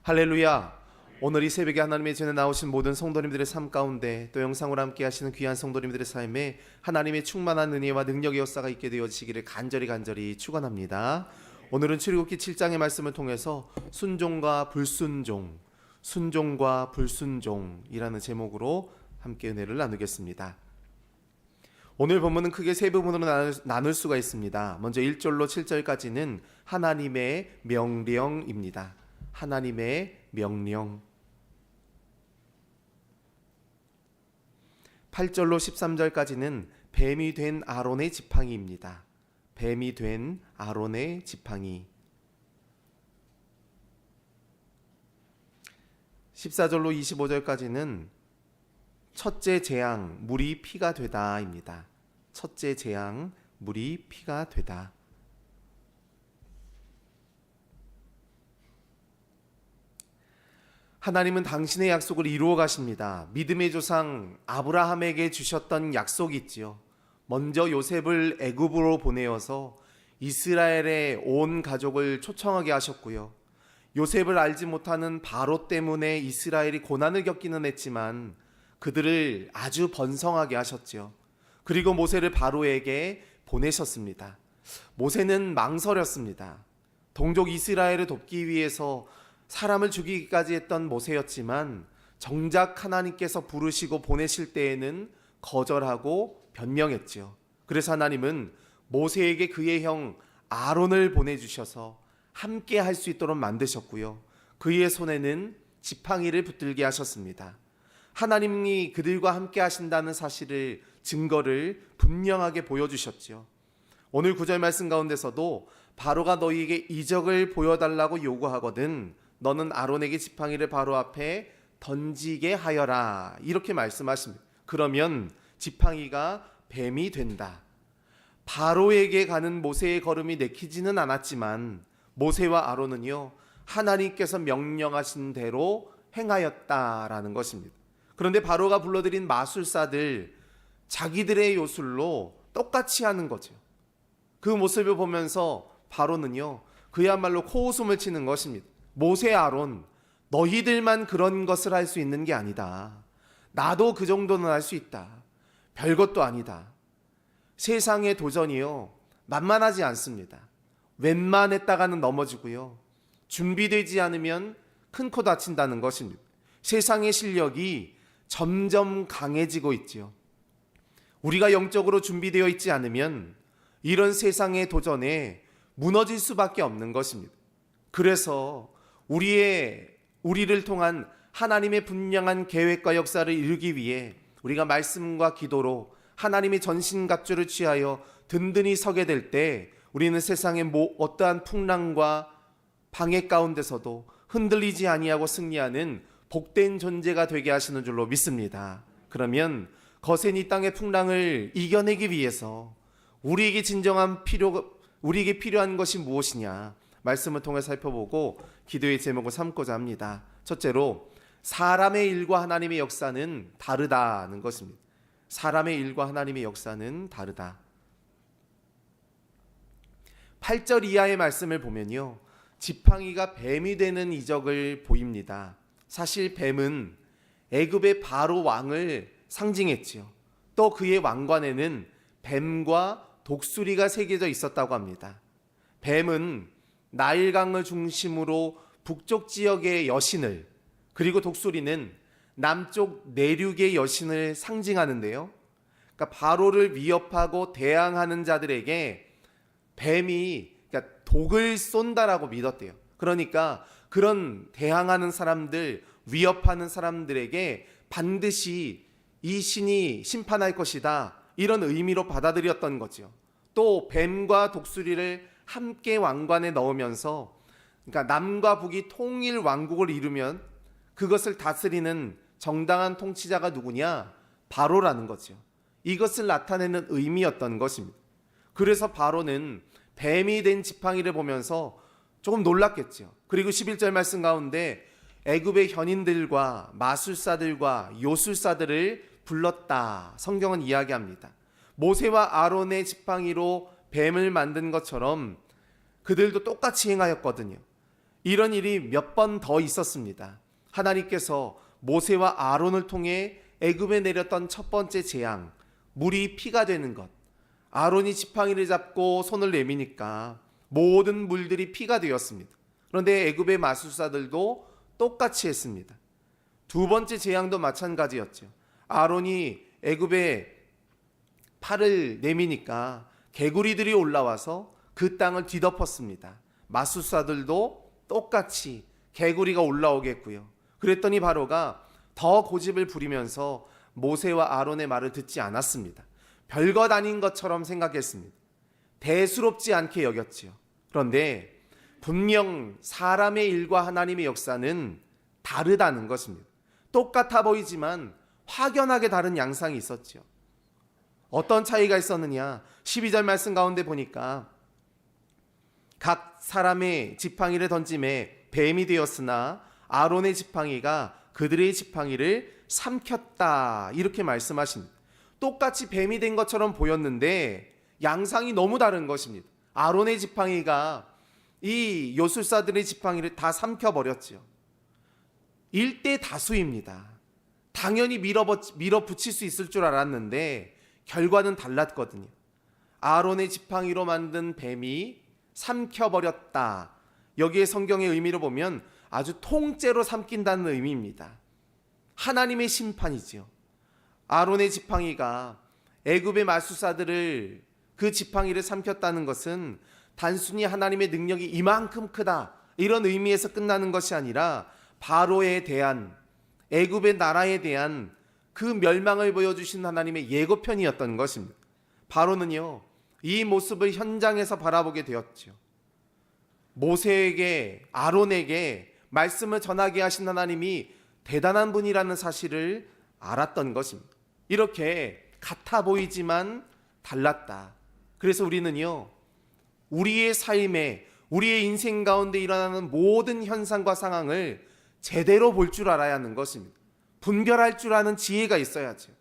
할렐루야. 오늘 이 새벽에 하나님의 전에 나오신 모든 성도님들의 삶 가운데 또 영상으로 함께 하시는 귀한 성도님들의 삶에 하나님의 충만한 은혜와 능력의 역사가 있게 되어지기를 간절히 축원합니다. 오늘은 출애굽기 7장의 말씀을 통해서 순종과 불순종이라는 제목으로 함께 은혜를 나누겠습니다. 오늘 본문은 크게 세 부분으로 나눌 수가 있습니다. 먼저 1절로 7절까지는 하나님의 명령입니다. 하나님의 명령. 8절로 13절까지는 뱀이 된 아론의 지팡이입니다. 뱀이 된 아론의 지팡이. 14절로 25절까지는 첫째 재앙, 물이 피가 되다입니다. 첫째 재앙, 물이 피가 되다. 하나님은 당신의 약속을 이루어 가십니다. 믿음의 조상 아브라함에게 주셨던 약속이 있지요. 먼저 요셉을 애굽으로 보내어서 이스라엘의 온 가족을 초청하게 하셨고요. 요셉을 알지 못하는 바로 때문에 이스라엘이 고난을 겪기는 했지만 그들을 아주 번성하게 하셨죠. 그리고 모세를 바로에게 보내셨습니다. 모세는 망설였습니다. 동족 이스라엘을 돕기 위해서 사람을 죽이기까지 했던 모세였지만 정작 하나님께서 부르시고 보내실 때에는 거절하고 변명했죠. 그래서 하나님은 모세에게 그의 형 아론을 보내주셔서 함께 할 수 있도록 만드셨고요. 그의 손에는 지팡이를 붙들게 하셨습니다. 하나님이 그들과 함께 하신다는 사실을 증거를 분명하게 보여주셨죠. 오늘 9절 말씀 가운데서도 바로가 너희에게 이적을 보여달라고 요구하거든 너는 아론에게 지팡이를 바로 앞에 던지게 하여라, 이렇게 말씀하십니다. 그러면 지팡이가 뱀이 된다. 바로에게 가는 모세의 걸음이 내키지는 않았지만 모세와 아론은요, 하나님께서 명령하신 대로 행하였다라는 것입니다. 그런데 바로가 불러들인 마술사들, 자기들의 요술로 똑같이 하는 거죠. 그 모습을 보면서 바로는요, 그야말로 코웃음을 치는 것입니다. 모세, 아론, 너희들만 그런 것을 할 수 있는 게 아니다. 나도 그 정도는 할 수 있다. 별것도 아니다. 세상의 도전이요, 만만하지 않습니다. 웬만했다가는 넘어지고요, 준비되지 않으면 큰 코 다친다는 것입니다. 세상의 실력이 점점 강해지고 있지요. 우리가 영적으로 준비되어 있지 않으면 이런 세상의 도전에 무너질 수밖에 없는 것입니다. 그래서 우리를 통한 하나님의 분명한 계획과 역사를 이루기 위해 우리가 말씀과 기도로 하나님의 전신갑주를 취하여 든든히 서게 될 때 우리는 세상의 어떠한 풍랑과 방해 가운데서도 흔들리지 아니하고 승리하는 복된 존재가 되게 하시는 줄로 믿습니다. 그러면 거센 이 땅의 풍랑을 이겨내기 위해서 우리에게 필요한 것이 무엇이냐, 말씀을 통해 살펴보고 기도의 제목을 삼고자 합니다. 첫째로, 사람의 일과 하나님의 역사는 다르다는 것입니다. 사람의 일과 하나님의 역사는 다르다. 8절 이하의 말씀을 보면요, 지팡이가 뱀이 되는 이적을 보입니다. 사실 뱀은 애굽의 바로 왕을 상징했지요. 또 그의 왕관에는 뱀과 독수리가 새겨져 있었다고 합니다. 뱀은 나일강을 중심으로 북쪽 지역의 여신을, 그리고 독수리는 남쪽 내륙의 여신을 상징하는데요, 그러니까 바로를 위협하고 대항하는 자들에게 뱀이 독을 쏜다라고 믿었대요. 그러니까 그런 대항하는 사람들, 위협하는 사람들에게 반드시 이 신이 심판할 것이다, 이런 의미로 받아들였던 거죠. 또 뱀과 독수리를 함께 왕관에 넣으면서, 그러니까 남과 북이 통일 왕국을 이루면 그것을 다스리는 정당한 통치자가 누구냐? 바로라는 거죠. 이것을 나타내는 의미였던 것입니다. 그래서 바로는 뱀이 된 지팡이를 보면서 조금 놀랐겠죠. 그리고 11절 말씀 가운데 애굽의 현인들과 마술사들과 요술사들을 불렀다, 성경은 이야기합니다. 모세와 아론의 지팡이로 뱀을 만든 것처럼 그들도 똑같이 행하였거든요. 이런 일이 몇 번 더 있었습니다. 하나님께서 모세와 아론을 통해 애굽에 내렸던 첫 번째 재앙, 물이 피가 되는 것. 아론이 지팡이를 잡고 손을 내미니까 모든 물들이 피가 되었습니다. 그런데 애굽의 마술사들도 똑같이 했습니다. 두 번째 재앙도 마찬가지였죠. 아론이 애굽에 팔을 내미니까 개구리들이 올라와서 그 땅을 뒤덮었습니다. 마술사들도 똑같이 개구리가 올라오겠고요. 그랬더니 바로가 더 고집을 부리면서 모세와 아론의 말을 듣지 않았습니다. 별것 아닌 것처럼 생각했습니다. 대수롭지 않게 여겼지요. 그런데 분명 사람의 일과 하나님의 역사는 다르다는 것입니다. 똑같아 보이지만 확연하게 다른 양상이 있었죠. 어떤 차이가 있었느냐? 12절 말씀 가운데 보니까 각 사람의 지팡이를 던짐에 뱀이 되었으나 아론의 지팡이가 그들의 지팡이를 삼켰다, 이렇게 말씀하십니다. 똑같이 뱀이 된 것처럼 보였는데 양상이 너무 다른 것입니다. 아론의 지팡이가 이 요술사들의 지팡이를 다 삼켜버렸지요. 일대 다수입니다. 당연히 밀어붙일 수 있을 줄 알았는데 결과는 달랐거든요. 아론의 지팡이로 만든 뱀이 삼켜버렸다. 여기에 성경의 의미로 보면 아주 통째로 삼킨다는 의미입니다. 하나님의 심판이지요. 아론의 지팡이가 애굽의 마술사들을 그 지팡이를 삼켰다는 것은 단순히 하나님의 능력이 이만큼 크다, 이런 의미에서 끝나는 것이 아니라 바로에 대한, 애굽의 나라에 대한 그 멸망을 보여주신 하나님의 예고편이었던 것입니다. 바로는요, 이 모습을 현장에서 바라보게 되었죠. 모세에게, 아론에게 말씀을 전하게 하신 하나님이 대단한 분이라는 사실을 알았던 것입니다. 이렇게 같아 보이지만 달랐다. 그래서 우리는요, 우리의 삶에, 우리의 인생 가운데 일어나는 모든 현상과 상황을 제대로 볼 줄 알아야 하는 것입니다. 분별할 줄 아는 지혜가 있어야죠.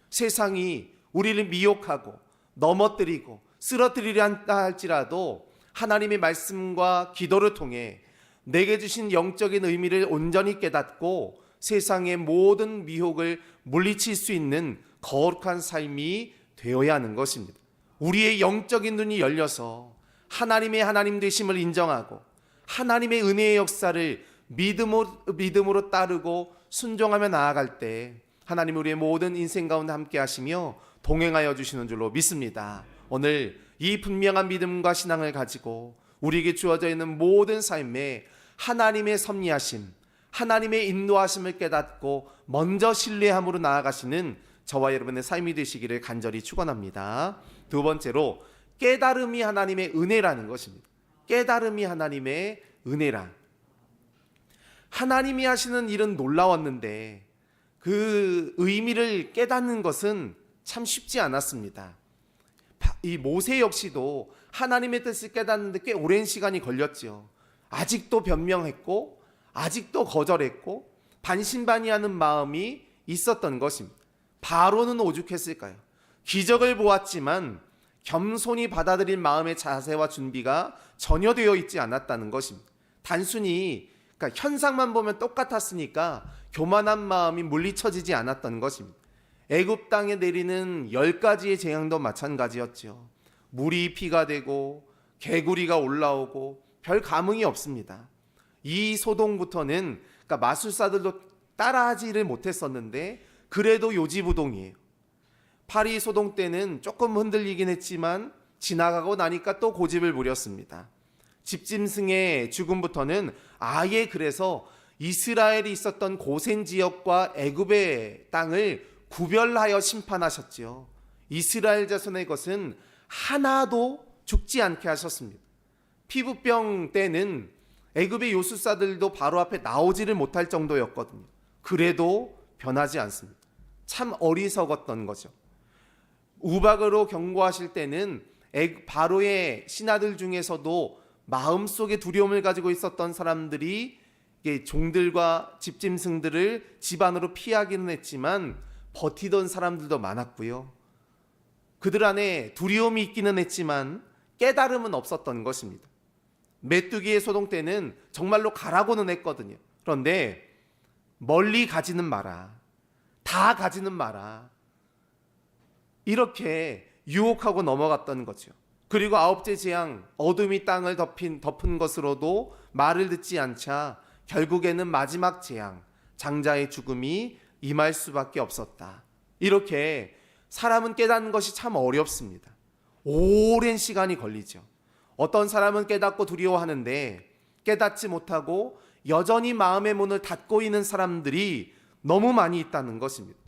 세상이 우리를 미혹하고 넘어뜨리고 쓰러뜨리려 한다 할지라도 하나님의 말씀과 기도를 통해 내게 주신 영적인 의미를 온전히 깨닫고 세상의 모든 미혹을 물리칠 수 있는 거룩한 삶이 되어야 하는 것입니다. 우리의 영적인 눈이 열려서 하나님의 하나님 되심을 인정하고 하나님의 은혜의 역사를 믿음으로 따르고 순종하며 나아갈 때 하나님 우리의 모든 인생 가운데 함께 하시며 동행하여 주시는 줄로 믿습니다. 오늘 이 분명한 믿음과 신앙을 가지고 우리에게 주어져 있는 모든 삶에 하나님의 섭리하심, 하나님의 인도하심을 깨닫고 먼저 신뢰함으로 나아가시는 저와 여러분의 삶이 되시기를 간절히 축원합니다. 두 번째로 깨달음이 하나님의 은혜라는 것입니다. 깨달음이 하나님의 은혜라. 하나님이 하시는 일은 놀라웠는데 그 의미를 깨닫는 것은 참 쉽지 않았습니다. 이 모세 역시도 하나님의 뜻을 깨닫는데 꽤 오랜 시간이 걸렸죠. 아직도 변명했고 아직도 거절했고 반신반의하는 마음이 있었던 것입니다. 바로는 오죽했을까요? 기적을 보았지만 겸손히 받아들일 마음의 자세와 준비가 전혀 되어 있지 않았다는 것입니다. 단순히 현상만 보면 똑같았으니까 교만한 마음이 물리쳐지지 않았던 것입니다. 애굽 땅에 내리는 10가지의 재앙도 마찬가지였죠. 물이 피가 되고 개구리가 올라오고 별 감흥이 없습니다. 이 소동부터는 마술사들도 따라하지를 못했었는데 그래도 요지부동이에요. 파리 소동 때는 조금 흔들리긴 했지만 지나가고 나니까 또 고집을 부렸습니다. 집짐승의 죽음부터는 아예 그래서 이스라엘이 있었던 고센 지역과 애굽의 땅을 구별하여 심판하셨지요. 이스라엘 자손의 것은 하나도 죽지 않게 하셨습니다. 피부병 때는 애굽의 요술사들도 바로 앞에 나오지를 못할 정도였거든요. 그래도 변하지 않습니다. 참 어리석었던 거죠. 우박으로 경고하실 때는 바로의 신하들 중에서도 마음속에 두려움을 가지고 있었던 사람들이 종들과 집짐승들을 집 안으로 피하기는 했지만 버티던 사람들도 많았고요. 그들 안에 두려움이 있기는 했지만 깨달음은 없었던 것입니다. 메뚜기의 소동 때는 정말로 가라고는 했거든요. 그런데 멀리 가지는 마라, 다 가지는 마라, 이렇게 유혹하고 넘어갔던 거죠. 그리고 아홉째 재앙, 어둠이 땅을 덮은 것으로도 말을 듣지 않자 결국에는 마지막 재앙, 장자의 죽음이 임할 수밖에 없었다. 이렇게 사람은 깨닫는 것이 참 어렵습니다. 오랜 시간이 걸리죠. 어떤 사람은 깨닫고 두려워하는데 깨닫지 못하고 여전히 마음의 문을 닫고 있는 사람들이 너무 많이 있다는 것입니다.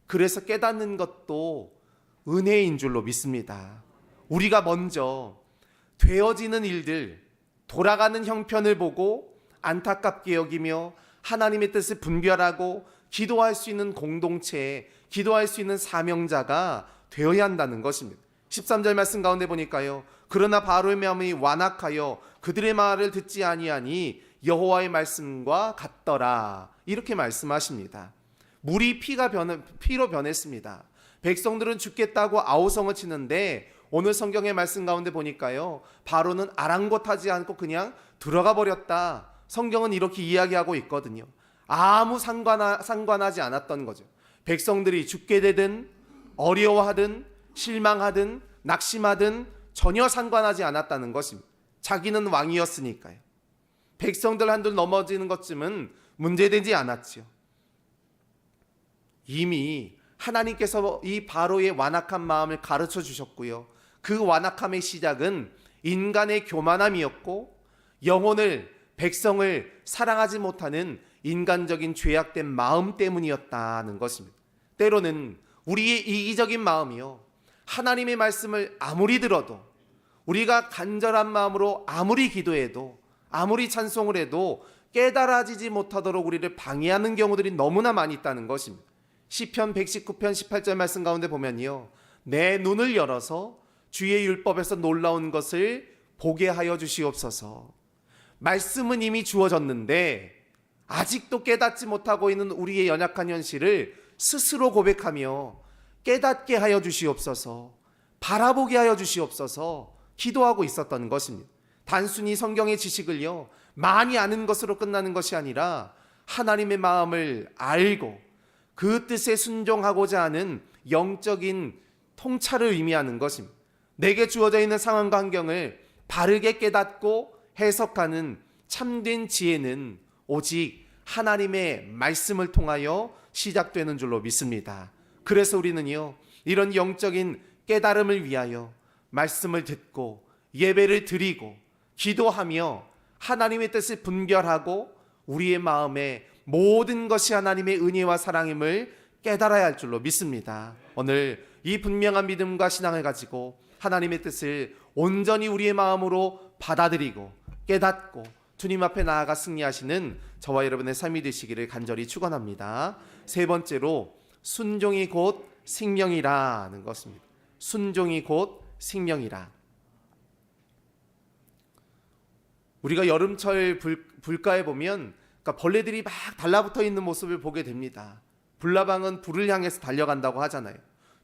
그래서 깨닫는 것도 은혜인 줄로 믿습니다. 우리가 먼저 되어지는 일들, 돌아가는 형편을 보고 안타깝게 여기며 하나님의 뜻을 분별하고 기도할 수 있는 공동체, 기도할 수 있는 사명자가 되어야 한다는 것입니다. 13절 말씀 가운데 보니까요, 그러나 바로의 마음이 완악하여 그들의 말을 듣지 아니하니 여호와의 말씀과 같더라, 이렇게 말씀하십니다. 물이 피로 변했습니다. 백성들은 죽겠다고 아우성을 치는데 오늘 성경의 말씀 가운데 보니까요, 바로는 아랑곳하지 않고 그냥 들어가 버렸다. 성경은 이렇게 이야기하고 있거든요. 아무 상관하지 않았던 거죠. 백성들이 죽게 되든 어려워하든 실망하든 낙심하든 전혀 상관하지 않았다는 것입니다. 자기는 왕이었으니까요. 백성들 한둘 넘어지는 것쯤은 문제되지 않았지요. 이미 하나님께서 이 바로의 완악한 마음을 가르쳐 주셨고요, 그 완악함의 시작은 인간의 교만함이었고 영혼을, 백성을 사랑하지 못하는 인간적인 죄악된 마음 때문이었다는 것입니다. 때로는 우리의 이기적인 마음이요, 하나님의 말씀을 아무리 들어도, 우리가 간절한 마음으로 아무리 기도해도, 아무리 찬송을 해도 깨달아지지 못하도록 우리를 방해하는 경우들이 너무나 많이 있다는 것입니다. 시편 119편 18절 말씀 가운데 보면요, 내 눈을 열어서 주의 율법에서 놀라운 것을 보게 하여 주시옵소서. 말씀은 이미 주어졌는데 아직도 깨닫지 못하고 있는 우리의 연약한 현실을 스스로 고백하며 깨닫게 하여 주시옵소서, 바라보게 하여 주시옵소서 기도하고 있었던 것입니다. 단순히 성경의 지식을요, 많이 아는 것으로 끝나는 것이 아니라 하나님의 마음을 알고 그 뜻에 순종하고자 하는 영적인 통찰을 의미하는 것입니다. 내게 주어져 있는 상황과 환경을 바르게 깨닫고 해석하는 참된 지혜는 오직 하나님의 말씀을 통하여 시작되는 줄로 믿습니다. 그래서 우리는요, 이런 영적인 깨달음을 위하여 말씀을 듣고 예배를 드리고 기도하며 하나님의 뜻을 분별하고 우리의 마음에 모든 것이 하나님의 은혜와 사랑임을 깨달아야 할 줄로 믿습니다. 오늘 이 분명한 믿음과 신앙을 가지고 하나님의 뜻을 온전히 우리의 마음으로 받아들이고 깨닫고 주님 앞에 나아가 승리하시는 저와 여러분의 삶이 되시기를 간절히 축원합니다. 세 번째로 순종이 곧 생명이라는 것입니다. 순종이 곧 생명이라. 우리가 여름철 불가에 보면 벌레들이 막 달라붙어 있는 모습을 보게 됩니다. 불나방은 불을 향해서 달려간다고 하잖아요.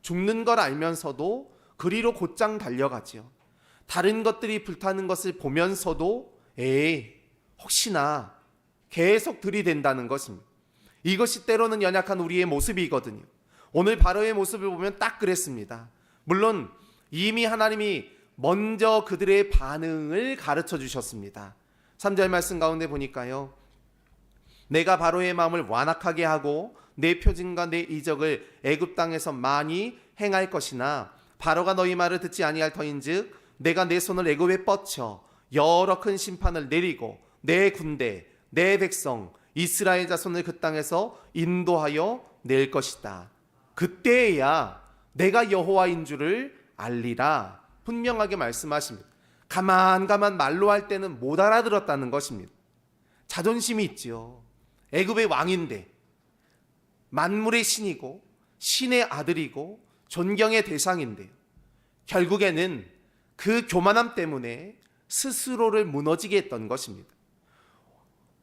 죽는 걸 알면서도 그리로 곧장 달려가지요. 다른 것들이 불타는 것을 보면서도 혹시나 계속 들이댄다는 것입니다. 이것이 때로는 연약한 우리의 모습이거든요. 오늘 바로의 모습을 보면 딱 그랬습니다. 물론 이미 하나님이 먼저 그들의 반응을 가르쳐 주셨습니다. 3절 말씀 가운데 보니까요, 내가 바로의 마음을 완악하게 하고 내 표징과 내 이적을 애굽 땅에서 많이 행할 것이나 바로가 너희 말을 듣지 아니할 터인즉 내가 내 손을 애굽에 뻗쳐 여러 큰 심판을 내리고 내 군대, 내 백성 이스라엘 자손을 그 땅에서 인도하여 낼 것이다. 그때야 내가 여호와인 줄을 알리라. 분명하게 말씀하십니다. 가만 말로 할 때는 못 알아들었다는 것입니다. 자존심이 있지요. 애굽의 왕인데, 만물의 신이고 신의 아들이고 존경의 대상인데요, 결국에는 그 교만함 때문에 스스로를 무너지게 했던 것입니다.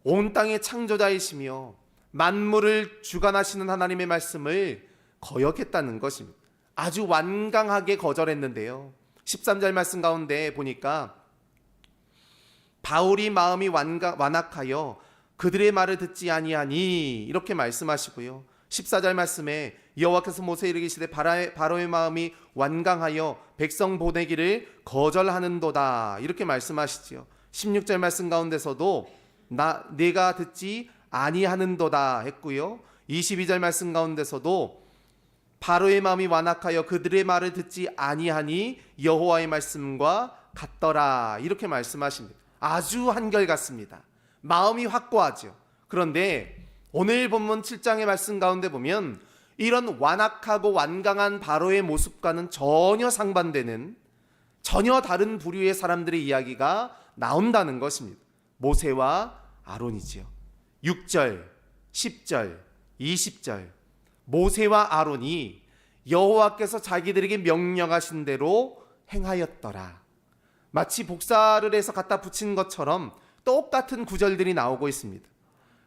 온 땅의 창조자이시며 만물을 주관하시는 하나님의 말씀을 거역했다는 것입니다. 아주 완강하게 거절했는데요, 13절 말씀 가운데 보니까 바울이 마음이 완악하여 그들의 말을 듣지 아니하니 이렇게 말씀하시고요. 14절 말씀에 여호와께서 모세에게 이르시되 바로의 마음이 완강하여 백성 보내기를 거절하는도다 이렇게 말씀하시지요. 16절 말씀 가운데서도 내가 듣지 아니하는도다 했고요. 22절 말씀 가운데서도 바로의 마음이 완악하여 그들의 말을 듣지 아니하니 여호와의 말씀과 같더라 이렇게 말씀하십니다. 아주 한결같습니다. 마음이 확고하죠. 그런데 오늘 본문 7장의 말씀 가운데 보면 이런 완악하고 완강한 바로의 모습과는 전혀 상반되는 전혀 다른 부류의 사람들의 이야기가 나온다는 것입니다. 모세와 아론이지요. 6절, 10절, 20절 모세와 아론이 여호와께서 자기들에게 명령하신 대로 행하였더라. 마치 복사를 해서 갖다 붙인 것처럼 똑같은 구절들이 나오고 있습니다.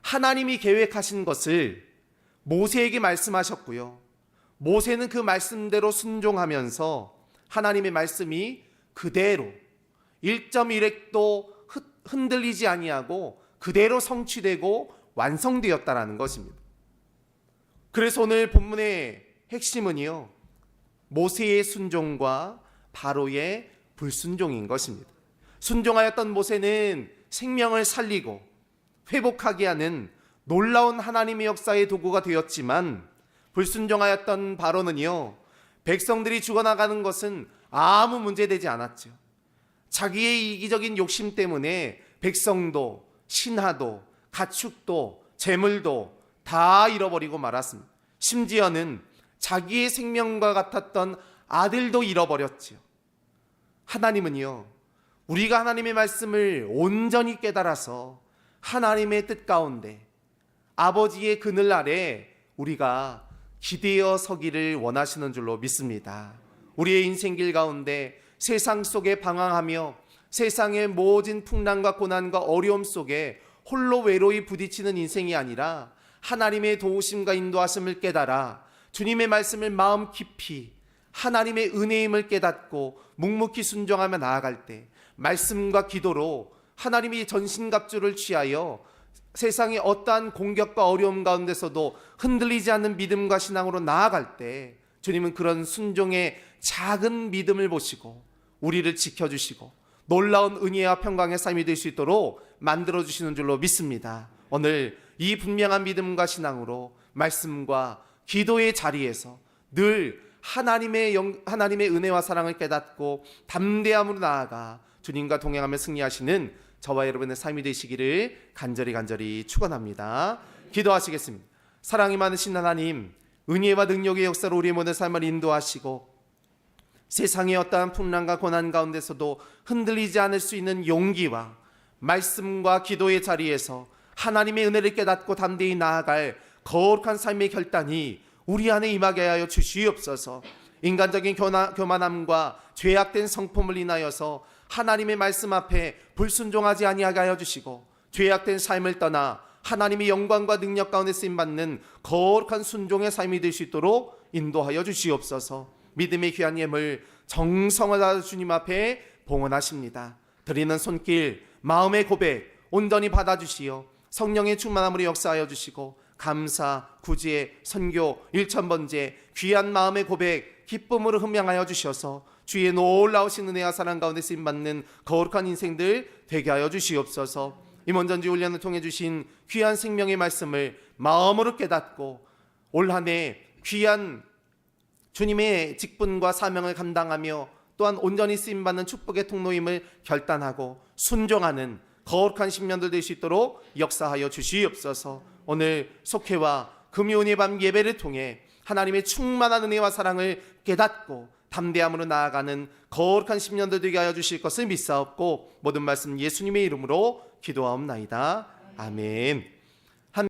하나님이 계획하신 것을 모세에게 말씀하셨고요. 모세는 그 말씀대로 순종하면서 하나님의 말씀이 그대로 1.1획도 흔들리지 아니하고 그대로 성취되고 완성되었다라는 것입니다. 그래서 오늘 본문의 핵심은요, 모세의 순종과 바로의 불순종인 것입니다. 순종하였던 모세는 생명을 살리고 회복하게 하는 놀라운 하나님의 역사의 도구가 되었지만 불순종하였던 바로는요, 백성들이 죽어나가는 것은 아무 문제되지 않았죠. 자기의 이기적인 욕심 때문에 백성도 신하도 가축도 재물도 다 잃어버리고 말았습니다. 심지어는 자기의 생명과 같았던 아들도 잃어버렸지요. 하나님은요, 우리가 하나님의 말씀을 온전히 깨달아서 하나님의 뜻 가운데 아버지의 그늘 아래 우리가 기대어 서기를 원하시는 줄로 믿습니다. 우리의 인생길 가운데 세상 속에 방황하며 세상의 모진 풍랑과 고난과 어려움 속에 홀로 외로이 부딪히는 인생이 아니라 하나님의 도우심과 인도하심을 깨달아 주님의 말씀을 마음 깊이 하나님의 은혜임을 깨닫고 묵묵히 순종하며 나아갈 때 말씀과 기도로 하나님이 전신갑주를 취하여 세상의 어떠한 공격과 어려움 가운데서도 흔들리지 않는 믿음과 신앙으로 나아갈 때 주님은 그런 순종의 작은 믿음을 보시고 우리를 지켜주시고 놀라운 은혜와 평강의 삶이 될 수 있도록 만들어주시는 줄로 믿습니다. 오늘 이 분명한 믿음과 신앙으로 말씀과 기도의 자리에서 늘 하나님의 은혜와 사랑을 깨닫고 담대함으로 나아가 주님과 동행하며 승리하시는 저와 여러분의 삶이 되시기를 간절히 축원합니다. 기도하시겠습니다. 사랑이 많으신 하나님, 은혜와 능력의 역사로 우리의 모든 삶을 인도하시고 세상의 어떠한 풍랑과 고난 가운데서도 흔들리지 않을 수 있는 용기와 말씀과 기도의 자리에서 하나님의 은혜를 깨닫고 담대히 나아갈 거룩한 삶의 결단이 우리 안에 임하게 하여 주시옵소서. 인간적인 교만함과 죄악된 성품을 인하여서 하나님의 말씀 앞에 불순종하지 아니하게 하여 주시고 죄악된 삶을 떠나 하나님의 영광과 능력 가운데 쓰임받는 거룩한 순종의 삶이 될 수 있도록 인도하여 주시옵소서. 믿음의 귀한 예물 정성을 주님 앞에 봉헌하십니다. 드리는 손길 마음의 고백 온전히 받아주시어 성령의 충만함으로 역사하여 주시고 감사, 구제, 선교, 일천번제 귀한 마음의 고백 기쁨으로 흠양하여 주셔서 주의 놀라우신 은혜와 사랑 가운데 쓰임받는 거룩한 인생들 되게 하여 주시옵소서. 임원전지 훈련을 통해 주신 귀한 생명의 말씀을 마음으로 깨닫고 올 한 해 귀한 주님의 직분과 사명을 감당하며 또한 온전히 쓰임받는 축복의 통로임을 결단하고 순종하는 거룩한 10년들 될 수 있도록 역사하여 주시옵소서. 오늘 속회와 금요은의 밤 예배를 통해 하나님의 충만한 은혜와 사랑을 깨닫고 담대함으로 나아가는 거룩한 10년들 되게 하여 주실 것을 믿사옵고 모든 말씀 예수님의 이름으로 기도하옵나이다. 아멘.